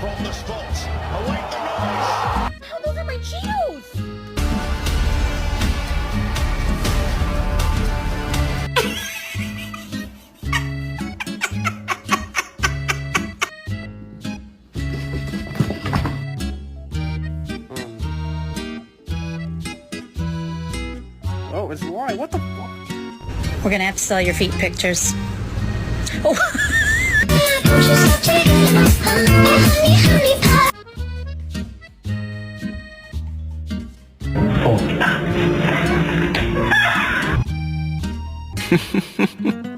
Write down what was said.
from the spot. Await the rise. How those are my Cheetos? Oh, it's Lauren. What the fuck? We're gonna have to sell your feet pictures. Oh. Oh.